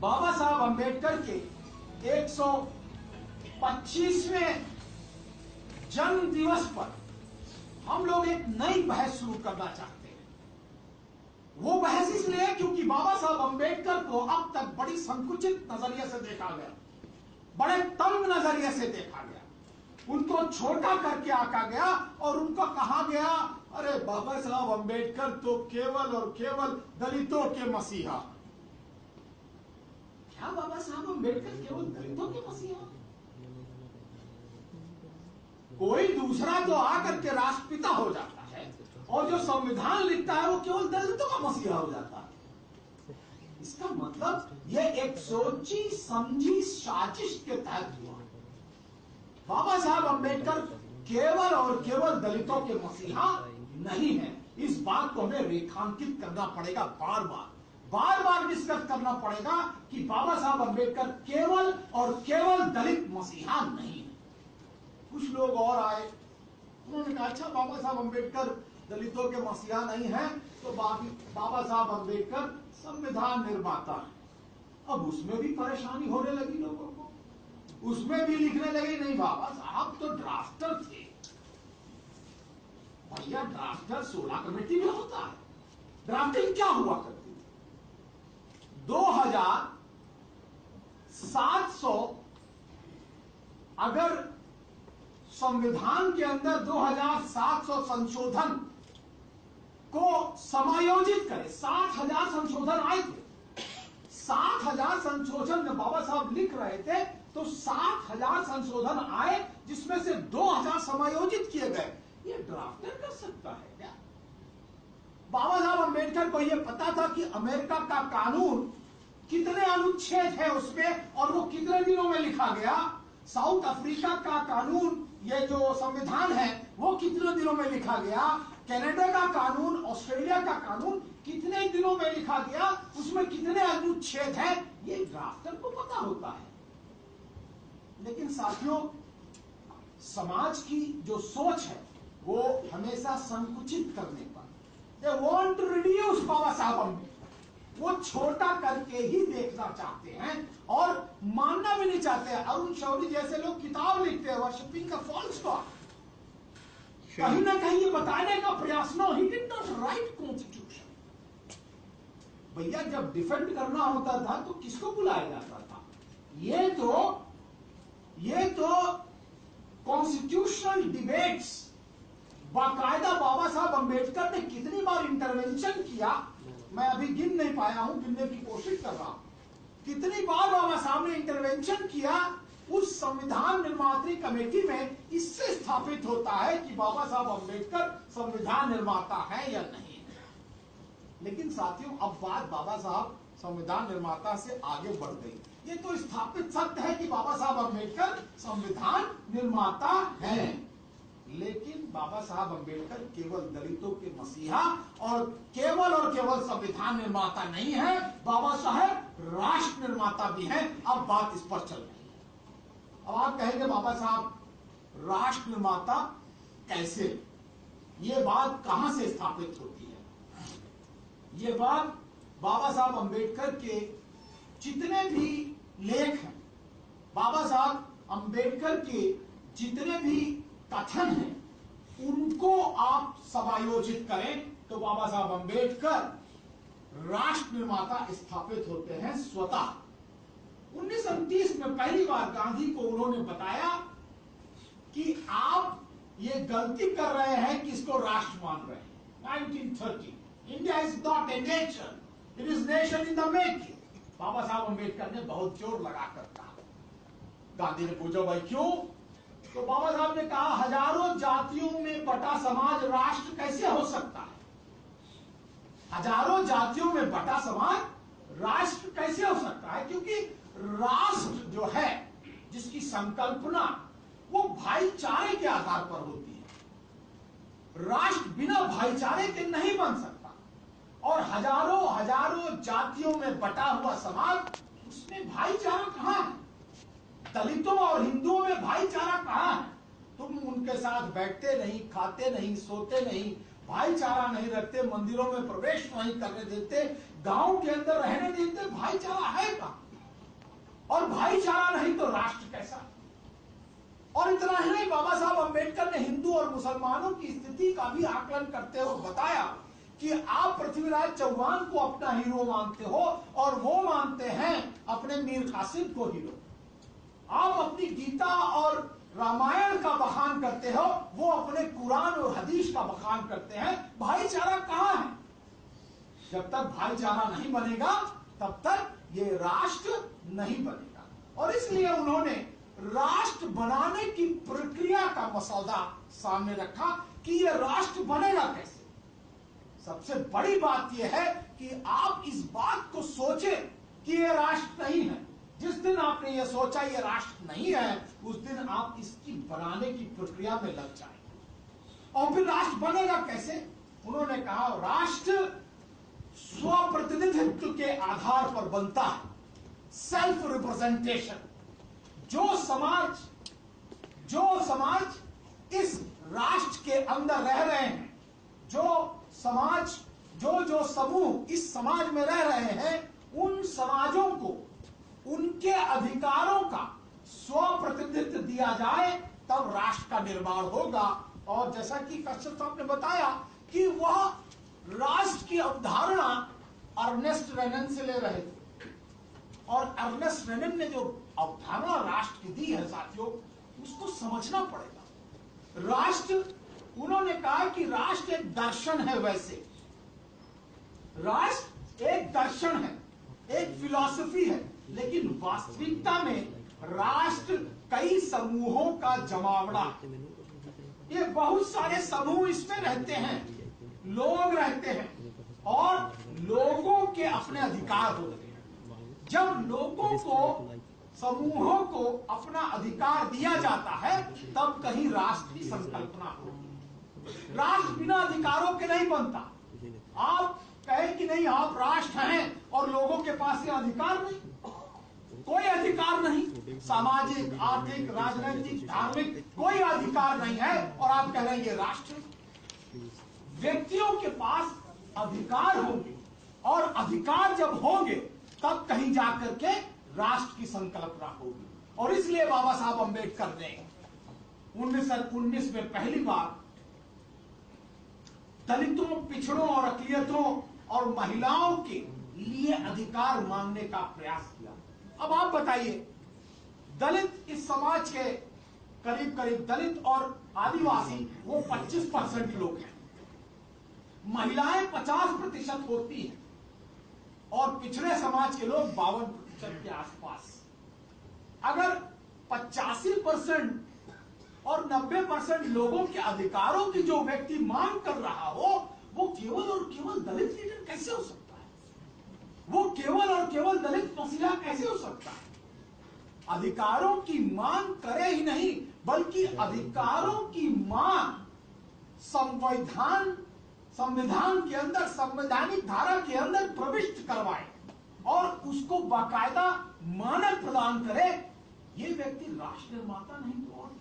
बाबा साहब अंबेडकर के 125वें जन्म दिवस पर हम लोग एक नई बहस शुरू करना चाहते हैं। वो बहस इसलिए क्योंकि बाबा साहब अंबेडकर को अब तक बड़ी संकुचित नजरिए से देखा गया, बड़े तंग नजरिए से देखा गया, उनको छोटा करके आका गया और उनको कहा गया, अरे बाबा साहब अंबेडकर तो केवल और केवल दलितों के मसीहा। क्या बाबा साहब अंबेडकर केवल दलितों के मसीहा? कोई दूसरा तो आकर के राष्ट्रपिता हो जाता है और जो संविधान लिखता है वो केवल दलितों का मसीहा हो जाता है। इसका मतलब ये एक सोची समझी साजिश के तहत हुआ। बाबा साहब अंबेडकर केवल और केवल दलितों के मसीहा नहीं है। इस बात को हमें रेखांकित करना पड़ेगा, बार बार डिस्कस करना पड़ेगा कि बाबा साहब अंबेडकर केवल और केवल दलित मसीहा नहीं है। कुछ लोग और आए, उन्होंने कहा अच्छा बाबा साहब अंबेडकर दलितों के मसीहा नहीं है तो बाबा साहब अंबेडकर संविधान निर्माता है। अब उसमें भी परेशानी होने लगी लोगों को, उसमें भी लिखने लगे नहीं बाबा साहब तो ड्राफ्टर थे। भैया ड्राफ्टर 16 कमेटी में होता है। ड्राफ्टिंग क्या हुआ करती थी? 2700 अगर संविधान के अंदर 2700 संशोधन को समायोजित करें, 60,000 संशोधन आए थे। 60,000 संशोधन में बाबा साहब लिख रहे थे तो 60,000 संशोधन आए जिसमें से 2,000 समायोजित किए गए। ये ड्राफ्टर कर सकता है क्या? बाबा साहब अंबेडकर को यह पता था कि अमेरिका का कानून कितने अनुच्छेद है उसमें और वो कितने दिनों में लिखा गया। साउथ अफ्रीका का कानून, ये जो संविधान है, वो कितने दिनों में लिखा गया। कनाडा का कानून, ऑस्ट्रेलिया का कानून कितने दिनों में लिखा गया, उसमें कितने अनुच्छेद हैं, ये ड्राफ्टर को पता होता है। लेकिन साथियों, समाज की जो सोच है वो हमेशा संकुचित करने पर, दे वांट टू रिड्यूस बाबा साहब अंबेडकर, वो छोटा करके ही देखना चाहते हैं और मानना भी नहीं चाहते। अरुण शौरी जैसे लोग किताब लिखते हैं वर्शिपिंग द फॉल्स गॉड, कहीं ना कहीं ये बताने का प्रयास, no he did not write constitution. भैया जब डिफेंड करना होता था तो किसको बुलाया जाता था? ये तो कॉन्स्टिट्यूशनल डिबेट्स बाकायदा बाबा साहब अंबेडकर ने कितनी बार इंटरवेंशन किया, मैं अभी गिन नहीं पाया हूं, गिनने की कोशिश कर रहा हूं। कितनी बार बाबा साहब ने इंटरवेंशन किया उस संविधान निर्मात्री कमेटी में। इससे स्थापित होता है कि बाबा साहब अंबेडकर संविधान निर्माता है या नहीं। लेकिन साथियों, अब बात बाबा साहब संविधान निर्माता से आगे बढ़ गई। ये तो स्थापित सत्य है कि बाबा साहब अंबेडकर संविधान निर्माता हैं, लेकिन बाबा साहब अंबेडकर केवल दलितों के मसीहा और केवल संविधान निर्माता नहीं है, बाबा साहब राष्ट्र निर्माता भी हैं। अब बात इस पर चल रही है। अब आप कहेंगे बाबा साहब राष्ट्र निर्माता कैसे? ये बात कहां से स्थापित होती है? ये बात बाबा साहब अंबेडकर के जितने भी लेख हैं, बाबा साहब अंबेडकर के जितने भी कथन है, उनको आप समायोजित करें तो बाबा साहब अंबेडकर राष्ट्र निर्माता स्थापित होते हैं स्वतः। 1929 में पहली बार गांधी को उन्होंने बताया कि आप ये गलती कर रहे हैं कि इसको राष्ट्र मान रहे हैं। 1930 India is not a nation, it is nation in the making. Baba Saheb Ambedkar ने बहुत जोर लगाकर कहा। गांधी ने पूछा भाई क्यों? तो बाबा साहब ने कहा हजारों जातियों में बटा समाज राष्ट्र कैसे हो सकता है? हजारों जातियों में बटा समाज राष्ट्र कैसे हो सकता है? क्योंकि राष्ट्र जो है, जिसकी संकल्पना वो भाईचारे के आधार पर होती है। राष्ट्र बिना भाईचारे के नहीं बन सकता। और हजारों जातियों में बटा हुआ समाज, उसमें भाईचारा कहां है? दलितों और हिंदुओं में भाईचारा कहां है? तुम उनके साथ बैठते नहीं, खाते नहीं, सोते नहीं, भाईचारा नहीं रखते, मंदिरों में प्रवेश नहीं करने देते, गांव के अंदर रहने देते, भाईचारा है कहां? और भाईचारा नहीं तो राष्ट्र कैसा। और इतना ही नहीं, बाबा साहब अंबेडकर ने हिंदू और मुसलमानों की स्थिति का भी आकलन करते हुए बताया कि आप पृथ्वीराज चौहान को अपना हीरो मानते हो और वो मानते हैं अपने मीर कासिम को हीरो। आप अपनी गीता और रामायण का बखान करते हो, वो अपने कुरान और हदीस का बखान करते हैं। भाईचारा कहां है? जब तक भाईचारा नहीं बनेगा तब तक ये राष्ट्र नहीं बनेगा। और इसलिए उन्होंने राष्ट्र बनाने की प्रक्रिया का मसौदा सामने रखा कि ये राष्ट्र बनेगा कैसे। सबसे बड़ी बात यह है कि आप इस बात को सोचें कि ये राष्ट्र नहीं है। जिस दिन आपने ये सोचा ये राष्ट्र नहीं है, उस दिन आप इसकी बनाने की प्रक्रिया में लग जाएंगे। और फिर राष्ट्र बनेगा कैसे? उन्होंने कहा राष्ट्र स्वप्रतिनिधित्व के आधार पर बनता है, सेल्फ रिप्रेजेंटेशन। जो समाज इस राष्ट्र के अंदर रह रहे हैं, जो समूह इस समाज में रह रहे हैं, उन समाजों को उनके अधिकारों का स्वप्रतिनिधित्व दिया जाए, तब राष्ट्र का निर्माण होगा। और जैसा कि कश्यप साहब ने बताया कि वह राष्ट्र की अवधारणा अर्नेस्ट रेनन से ले रहे थे। और अर्नेस्ट रेनन ने जो अवधारणा राष्ट्र की दी है साथियों, उसको समझना पड़ेगा। राष्ट्र, उन्होंने कहा कि राष्ट्र एक दर्शन है। वैसे राष्ट्र एक दर्शन है, एक फिलॉसफी है, लेकिन वास्तविकता में राष्ट्र कई समूहों का जमावड़ा। ये बहुत सारे समूह इसमें रहते हैं, लोग रहते हैं और लोगों के अपने अधिकार होते हैं। जब लोगों को, समूहों को अपना अधिकार दिया जाता है, तब कहीं राष्ट्र की संकल्पना होगी। राष्ट्र बिना अधिकारों के नहीं बनता। आप कहें कि नहीं आप राष्ट्र हैं और लोगों के पास ये अधिकार नहीं, कोई अधिकार नहीं, सामाजिक, आर्थिक, राजनीतिक, धार्मिक कोई अधिकार नहीं है, और आप कह रहे हैं ये राष्ट्र। व्यक्तियों के पास अधिकार होंगे, और अधिकार जब होंगे तब कहीं जाकर के राष्ट्र की संकल्पना होगी। और इसलिए बाबा साहब अंबेडकर ने 1919 में पहली बार दलितों, पिछड़ों और अकलियतों और महिलाओं के लिए अधिकार मांगने का प्रयास किया। अब आप बताइए, दलित इस समाज के करीब करीब, दलित और आदिवासी वो 25% लोग हैं, महिलाएं 50% होती हैं, और पिछड़े समाज के लोग 52% के आसपास। अगर 85% और 90% लोगों के अधिकारों की जो व्यक्ति मांग कर रहा हो, वो केवल और केवल दलित लीडर कैसे हो सकता है? वो केवल और केवल दलित मसीहा कैसे हो सकता है? अधिकारों की मांग करे ही नहीं, बल्कि अधिकारों की मांग संविधान के अंदर, संवैधानिक धारा के अंदर प्रविष्ट करवाए और उसको बाकायदा मानक प्रदान करे। ये व्यक्ति राष्ट्र निर्माता नहीं तो और क्या।